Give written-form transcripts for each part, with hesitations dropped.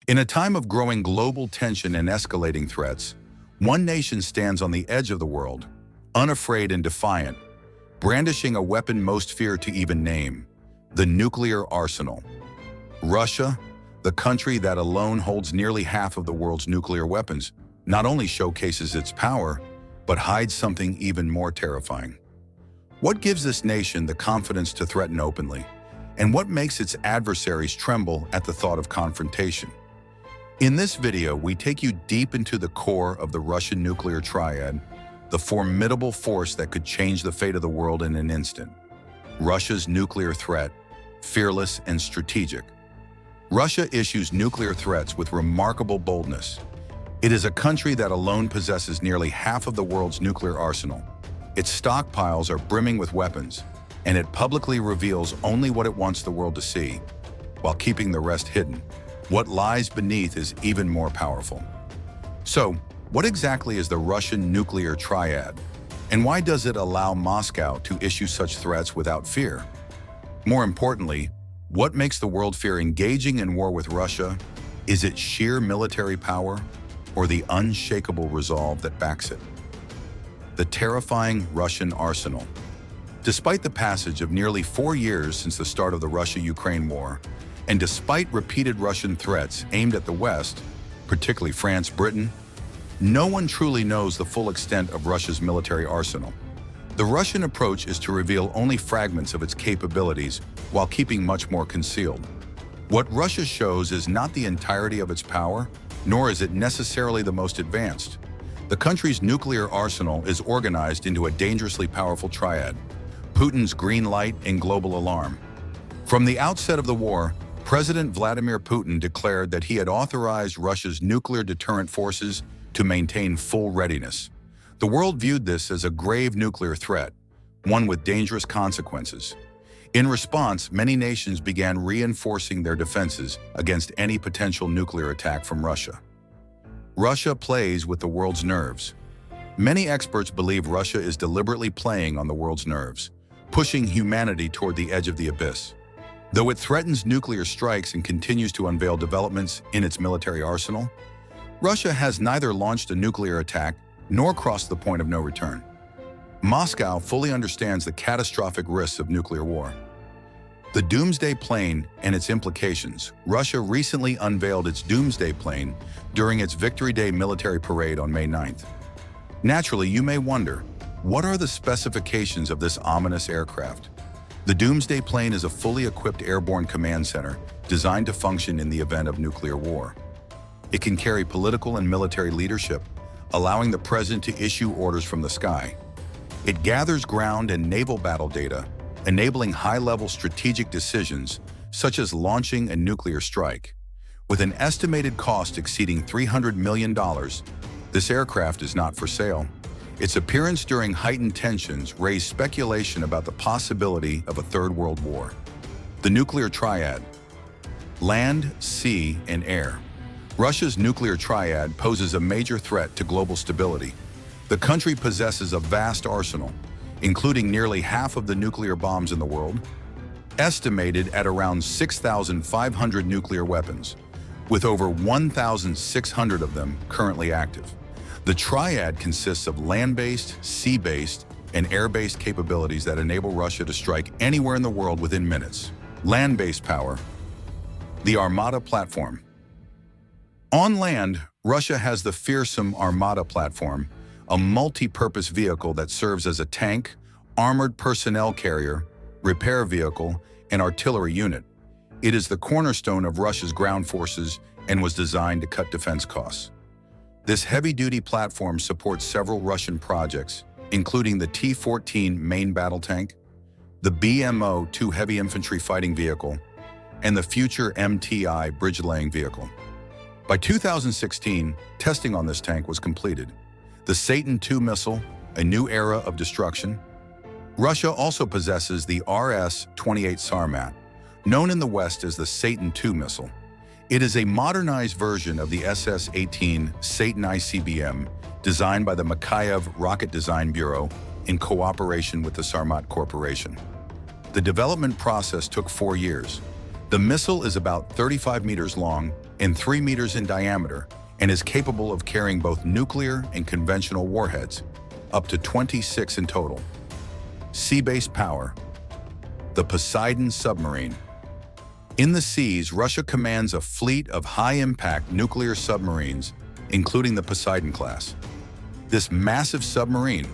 In a time of growing global tension and escalating threats, one nation stands on the edge of the world, unafraid and defiant, brandishing a weapon most feared to even name, the nuclear arsenal. Russia, the country that alone holds nearly half of the world's nuclear weapons, not only showcases its power, but hides something even more terrifying. What gives this nation the confidence to threaten openly, and what makes its adversaries tremble at the thought of confrontation? In this video, we take you deep into the core of the Russian nuclear triad, the formidable force that could change the fate of the world in an instant. Russia's nuclear threat, fearless and strategic. Russia issues nuclear threats with remarkable boldness. It is a country that alone possesses nearly half of the world's nuclear arsenal. Its stockpiles are brimming with weapons, and it publicly reveals only what it wants the world to see, while keeping the rest hidden. What lies beneath is even more powerful. So, what exactly is the Russian nuclear triad? And why does it allow Moscow to issue such threats without fear? More importantly, what makes the world fear engaging in war with Russia? Is it sheer military power or the unshakable resolve that backs it? The terrifying Russian arsenal. Despite the passage of nearly 4 years since the start of the Russia-Ukraine war, and despite repeated Russian threats aimed at the West, particularly France, Britain, no one truly knows the full extent of Russia's military arsenal. The Russian approach is to reveal only fragments of its capabilities while keeping much more concealed. What Russia shows is not the entirety of its power, nor is it necessarily the most advanced. The country's nuclear arsenal is organized into a dangerously powerful triad: Putin's green light and global alarm. From the outset of the war, President Vladimir Putin declared that he had authorized Russia's nuclear deterrent forces to maintain full readiness. The world viewed this as a grave nuclear threat, one with dangerous consequences. In response, many nations began reinforcing their defenses against any potential nuclear attack from Russia. Russia plays with the world's nerves. Many experts believe Russia is deliberately playing on the world's nerves, pushing humanity toward the edge of the abyss. Though it threatens nuclear strikes and continues to unveil developments in its military arsenal, Russia has neither launched a nuclear attack nor crossed the point of no return. Moscow fully understands the catastrophic risks of nuclear war. The Doomsday Plane and its implications. Russia recently unveiled its Doomsday Plane during its Victory Day military parade on May 9th. Naturally, you may wonder, what are the specifications of this ominous aircraft? The Doomsday Plane is a fully equipped airborne command center designed to function in the event of nuclear war. It can carry political and military leadership, allowing the president to issue orders from the sky. It gathers ground and naval battle data, enabling high-level strategic decisions such as launching a nuclear strike. With an estimated cost exceeding $300 million, this aircraft is not for sale. Its appearance during heightened tensions raised speculation about the possibility of a Third World War. The nuclear triad: land, sea, and air. Russia's nuclear triad poses a major threat to global stability. The country possesses a vast arsenal, including nearly half of the nuclear bombs in the world, estimated at around 6,500 nuclear weapons, with over 1,600 of them currently active. The triad consists of land-based, sea-based, and air-based capabilities that enable Russia to strike anywhere in the world within minutes. Land-based power. The Armata platform. On land, Russia has the fearsome Armata platform, a multi-purpose vehicle that serves as a tank, armored personnel carrier, repair vehicle, and artillery unit. It is the cornerstone of Russia's ground forces and was designed to cut defense costs. This heavy-duty platform supports several Russian projects, including the T-14 main battle tank, the BMO-2 heavy infantry fighting vehicle, and the future MTI bridge-laying vehicle. By 2016, testing on this tank was completed. The Satan II missile, a new era of destruction. Russia also possesses the RS-28 Sarmat, known in the West as the Satan II missile. It is a modernized version of the SS-18 Satan ICBM designed by the Mikhaev Rocket Design Bureau in cooperation with the Sarmat Corporation. The development process took 4 years. The missile is about 35 meters long, and 3 meters in diameter, and is capable of carrying both nuclear and conventional warheads, up to 26 in total. Sea-based power. The Poseidon submarine. In the seas, Russia commands a fleet of high-impact nuclear submarines, including the Poseidon class. This massive submarine,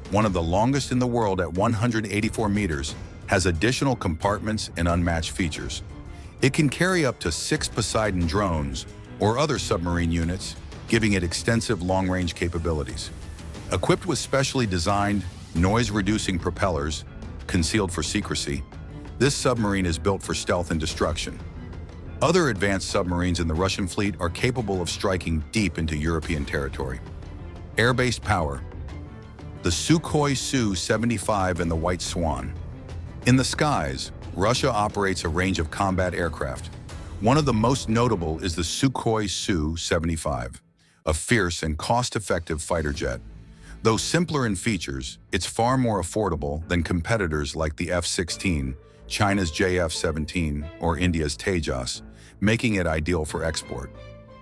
one of the longest in the world at 184 meters, has additional compartments and unmatched features. It can carry up to 6 Poseidon drones or other submarine units, giving it extensive long-range capabilities. Equipped with specially designed, noise-reducing propellers, concealed for secrecy, this submarine is built for stealth and destruction. Other advanced submarines in the Russian fleet are capable of striking deep into European territory. Air-based power. The Sukhoi Su-75 and the White Swan. In the skies, Russia operates a range of combat aircraft. One of the most notable is the Sukhoi Su-75, a fierce and cost-effective fighter jet. Though simpler in features, it's far more affordable than competitors like the F-16, China's JF-17, or India's Tejas, making it ideal for export.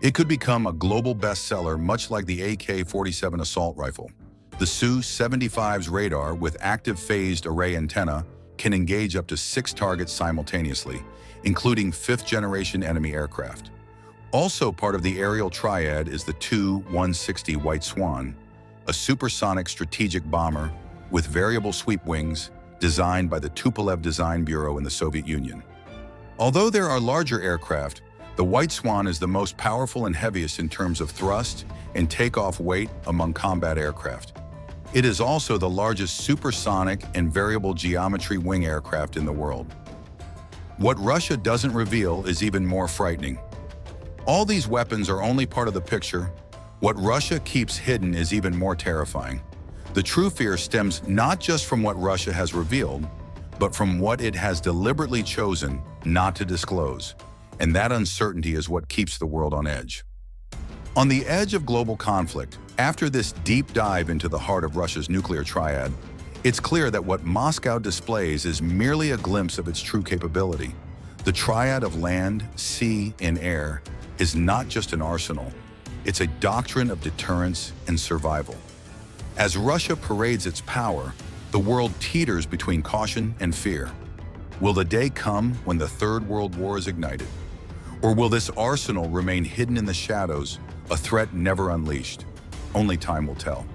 It could become a global bestseller much like the AK-47 assault rifle. The Su-75's radar with active phased array antenna can engage up to 6 targets simultaneously, including 5th-generation enemy aircraft. Also part of the aerial triad is the Tu-160 White Swan, a supersonic strategic bomber with variable sweep wings designed by the Tupolev Design Bureau in the Soviet Union. Although there are larger aircraft, the White Swan is the most powerful and heaviest in terms of thrust and takeoff weight among combat aircraft. It is also the largest supersonic and variable geometry wing aircraft in the world. What Russia doesn't reveal is even more frightening. All these weapons are only part of the picture. What Russia keeps hidden is even more terrifying. The true fear stems not just from what Russia has revealed, but from what it has deliberately chosen not to disclose. And that uncertainty is what keeps the world on edge. On the edge of global conflict, after this deep dive into the heart of Russia's nuclear triad, it's clear that what Moscow displays is merely a glimpse of its true capability. The triad of land, sea, and air is not just an arsenal. It's a doctrine of deterrence and survival. As Russia parades its power, the world teeters between caution and fear. Will the day come when the Third World War is ignited? Or will this arsenal remain hidden in the shadows, a threat never unleashed? Only time will tell.